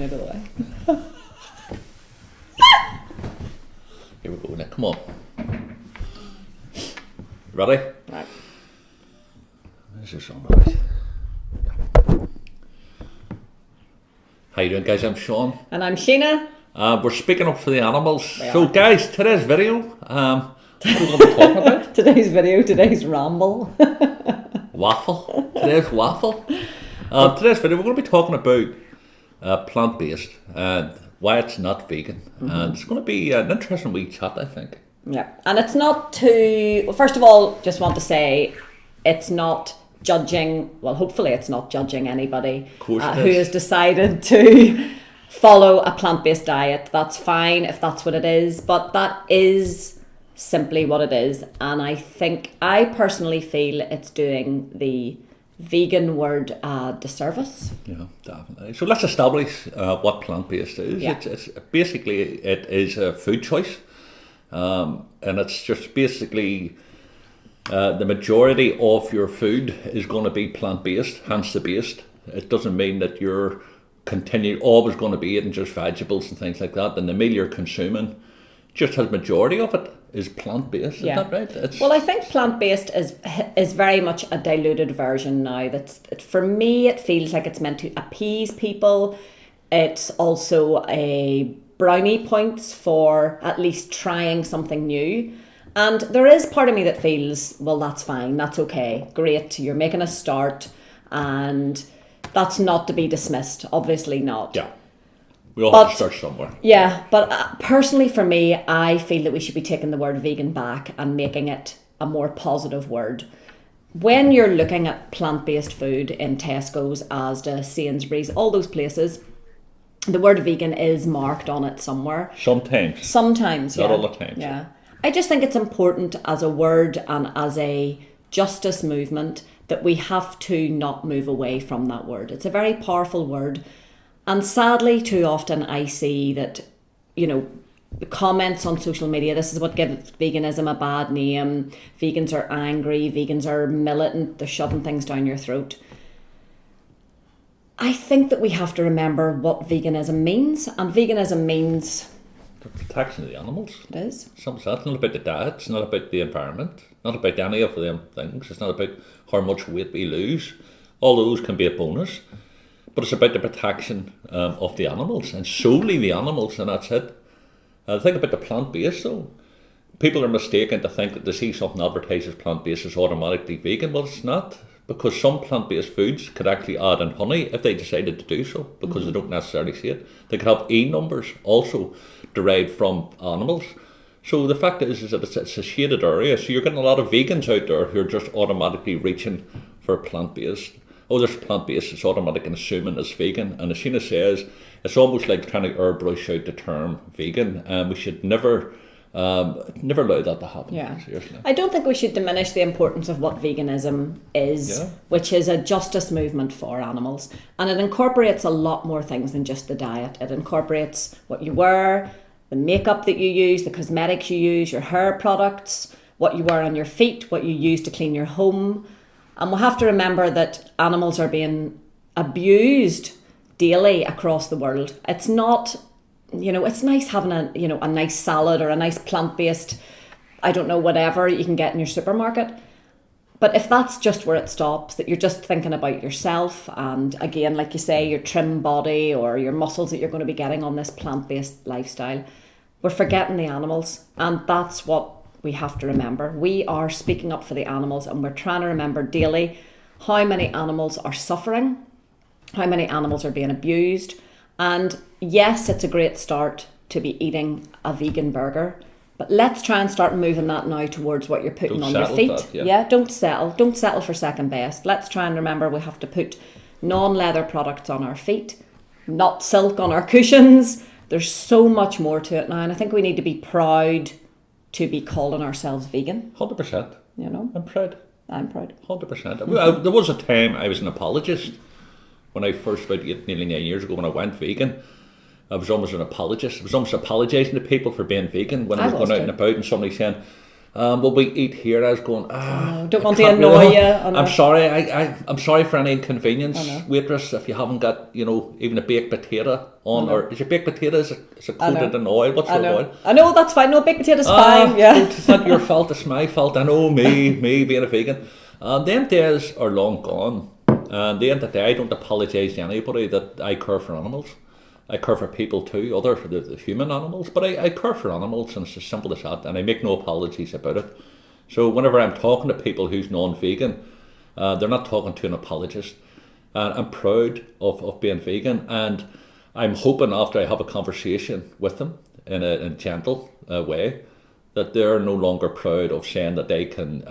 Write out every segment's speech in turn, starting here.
out of the way. Here we go, Nick. Come on. Ready? Right. This is on right. How you doing, guys? I'm Sean. And I'm Sheena. We're speaking up for the animals. We So, are. guys, today's video, what are we going to be talking about? Today's ramble. Waffle. Today's waffle. Today's video, we're going to be talking about plant-based and why it's not vegan. And it's going to be an interesting wee chat, I think. Yeah, and it's not too... Well, first of all, just want to say it's not judging... Well, hopefully it's not judging anybody Of course who has decided to follow a plant-based diet. That's fine if that's what it is, but that is simply what it is. And I personally feel it's doing the vegan word a disservice. Yeah, definitely. So let's establish what plant-based is. Yeah. It's basically, it is a food choice. And it's just basically the majority of your food is going to be plant-based, hence the based. It doesn't mean that you're always going to be eating just vegetables and things like that. And the meal you're consuming just has majority of it is plant-based. Is that right? Well, I think plant-based is very much a diluted version now. For me, it feels like it's meant to appease people. It's also a brownie points for at least trying something new. And there is part of me that feels, well, that's fine, that's okay, great, you're making a start, and that's not to be dismissed, obviously not. Yeah. We all have to start somewhere. Yeah, but personally for me, I feel that we should be taking the word vegan back and making it a more positive word. When you're looking at plant-based food in Tesco's, Asda, Sainsbury's, all those places, the word vegan is marked on it somewhere. Sometimes, yeah. not all the time. Yeah. I just think it's important as a word and as a justice movement that we have to not move away from that word. It's a very powerful word. And sadly, too often I see that, the comments on social media, this is what gives veganism a bad name. Vegans are angry, vegans are militant, they're shoving things down your throat. I think that we have to remember what veganism means. And veganism means... The protection of the animals. It is. It's not about the diet, it's not about the environment, not about any of them things. It's not about how much weight we lose. All those can be a bonus. But it's about the protection of the animals, and solely the animals, and that's it. The thing about the plant-based, though, people are mistaken to think that they see something advertised as plant-based is automatically vegan. Well, it's not, because some plant-based foods could actually add in honey if they decided to do so, because they don't necessarily see it. They could have E numbers also derived from animals. So the fact is that it's a shaded area, so you're getting a lot of vegans out there who are just automatically reaching for plant-based. Oh, there's plant-based, it's automatic and assuming it's vegan. And as Sheena says, it's almost like trying to airbrush out the term vegan. And we should never allow that to happen. Yeah. Seriously. I don't think we should diminish the importance of what veganism is, which is a justice movement for animals. And it incorporates a lot more things than just the diet. It incorporates what you wear, the makeup that you use, the cosmetics you use, your hair products, what you wear on your feet, what you use to clean your home. And we'll have to remember that animals are being abused daily across the world. It's not, it's nice having a nice salad or a nice plant-based, I don't know, whatever you can get in your supermarket. But if that's just where it stops, that you're just thinking about yourself and, again, like you say, your trim body or your muscles that you're going to be getting on this plant-based lifestyle, we're forgetting the animals. And that's what we have to remember. We are speaking up for the animals, and we're trying to remember daily how many animals are suffering, how many animals are being abused. And yes, it's a great start to be eating a vegan burger, but let's try and start moving that now towards what you're putting on your feet. Don't settle for second best. Let's try and remember we have to put non-leather products on our feet, not silk on our cushions. There's so much more to it now, and I think we need to be proud to be calling ourselves vegan. 100%. I'm proud. I'm proud. 100%. Well, there was a time I was an apologist. When I first, about nearly 9 years ago, when I went vegan, I was almost an apologist. I was almost apologising to people for being vegan when I was going out and about, and somebody saying, what we eat here, I was going, don't want to annoy you. I'm sorry, I'm sorry for any inconvenience, waitress, if you haven't got, even a baked potato on, or is your baked potato, is it coated in oil? What's your oil? I know, that's fine. No, baked potato's fine. Yeah. It's not your fault, it's my fault. I know, me being a vegan. Them days are long gone. And at the end of the day, I don't apologise to anybody that I care for animals. I care for people too, other the human animals, but I care for animals, and it's as simple as that, and I make no apologies about it. So whenever I'm talking to people who's non-vegan, they're not talking to an apologist. And I'm proud of being vegan, and I'm hoping after I have a conversation with them in a gentle way, that they're no longer proud of saying that they can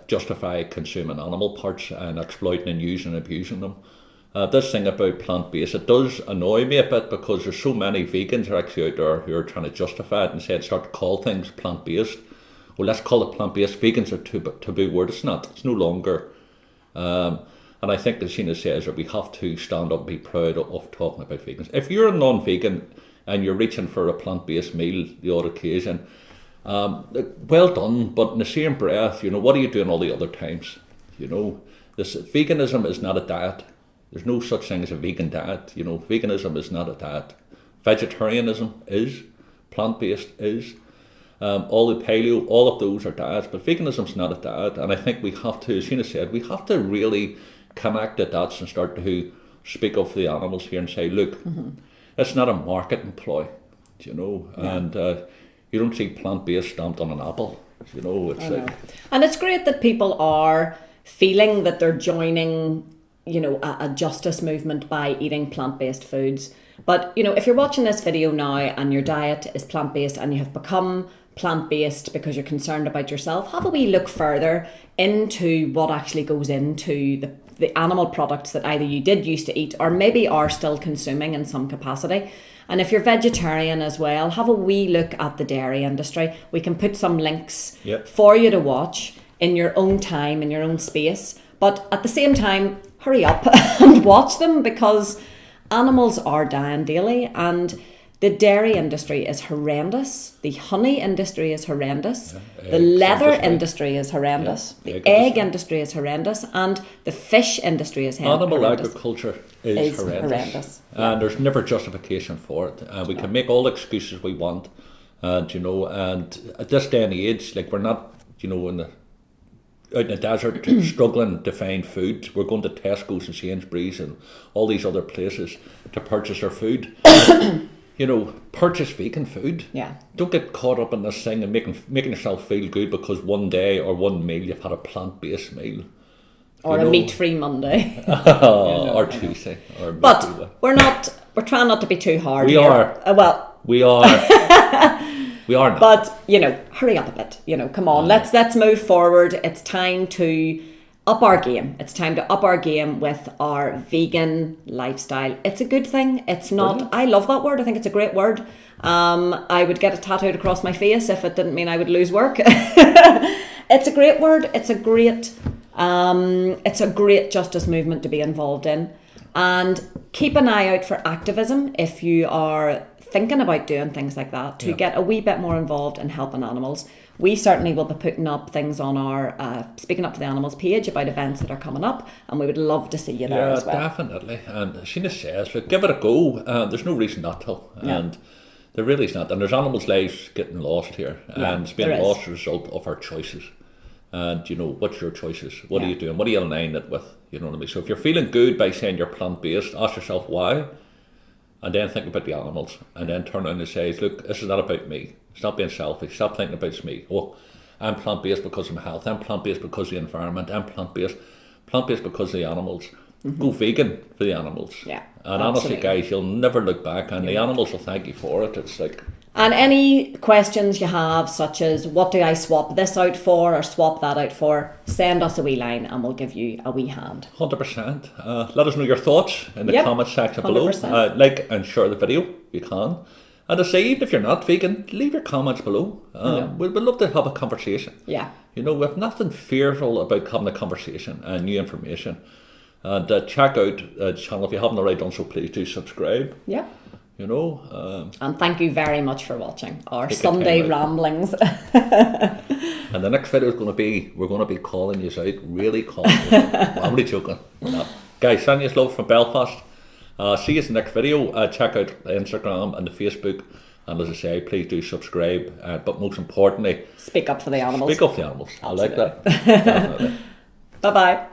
justify consuming animal parts and exploiting and using and abusing them. This thing about plant-based, it does annoy me a bit, because there's so many vegans are actually out there who are trying to justify it and start to call things plant-based. Well, let's call it plant-based. Vegans are taboo word. It's not. It's no longer. And I think the Sheena says that we have to stand up and be proud of talking about vegans. If you're a non-vegan and you're reaching for a plant-based meal the odd occasion, well done, but in the same breath, what are you doing all the other times? This veganism is not a diet. There's no such thing as a vegan diet. Veganism is not a diet. Vegetarianism is. Plant-based is. All the paleo, all of those are diets, but veganism's not a diet. And I think we have to, as Sheena said, we have to really connect the dots and start to speak up for the animals here and say, look, it's not a marketing ploy, and you don't see plant-based stamped on an apple, And it's great that people are feeling that they're joining a justice movement by eating plant-based foods. But, if you're watching this video now and your diet is plant-based and you have become plant-based because you're concerned about yourself, have a wee look further into what actually goes into the animal products that either you did used to eat or maybe are still consuming in some capacity. And if you're vegetarian as well, have a wee look at the dairy industry. We can put some links for you to watch in your own time, in your own space. But at the same time, hurry up and watch them, because animals are dying daily, and the dairy industry is horrendous. The honey industry is horrendous. The leather industry is horrendous. The egg industry is horrendous, and the fish industry is horrendous. Animal agriculture is horrendous. And there's never justification for it. We can make all the excuses we want, and at this day and age, we're not, out in the desert struggling to find food. We're going to Tesco's and Sainsbury's and all these other places to purchase our food. Purchase vegan food. Yeah. Don't get caught up in this thing and making yourself feel good because one day or one meal you've had a plant-based meal. Or a meat-free Monday. Or Tuesday. But we're trying not to be too hard We here. are. We are. We are not. But, hurry up a bit. Come on, let's move forward. It's time to up our game. It's time to up our game with our vegan lifestyle. It's a good thing. It's not, brilliant. I love that word. I think it's a great word. I would get it tattooed across my face if it didn't mean I would lose work. It's a great word. It's a great justice movement to be involved in. And keep an eye out for activism if you are thinking about doing things like that, to get a wee bit more involved in helping animals. We certainly will be putting up things on our Speaking Up to the Animals page about events that are coming up, and we would love to see you there as well. Yeah, definitely. And Sheena says, look, give it a go. There's no reason not to. And there really is not. And there's animals' lives getting lost here. And it's being lost as a result of our choices. And, what's your choices? What are you doing? What are you aligning it with? You know what I mean? So if you're feeling good by saying you're plant-based, ask yourself why. And then think about the animals, and then turn around and say, look, this is not about me. Stop being selfish. Stop thinking about me. Oh, I'm plant-based because of my health. I'm plant-based because of the environment. I'm plant-based because of the animals. Go vegan for the animals. Yeah, and honestly, guys, you'll never look back, and the animals will thank you for it. It's like... And any questions you have, such as what do I swap this out for or swap that out for, send us a wee line and we'll give you a wee hand. 100%. Let us know your thoughts in the comment section below. Like and share the video if you can. And to say, even if you're not vegan, leave your comments below. We'd love to have a conversation. Yeah. We have nothing fearful about having a conversation and new information. And check out the channel if you haven't already done so. Please do subscribe. Yeah. you know. And thank you very much for watching our Take Sunday your time out. ramblings. And the next video is going to be, we're going to be calling you out, really calling you out. I'm only joking. We're not. Guys, send you love from Belfast. See you in the next video. Check out the Instagram and the Facebook. And as I say, please do subscribe. But most importantly, Speak up for the animals. speak up for the animals. I like that. Bye-bye.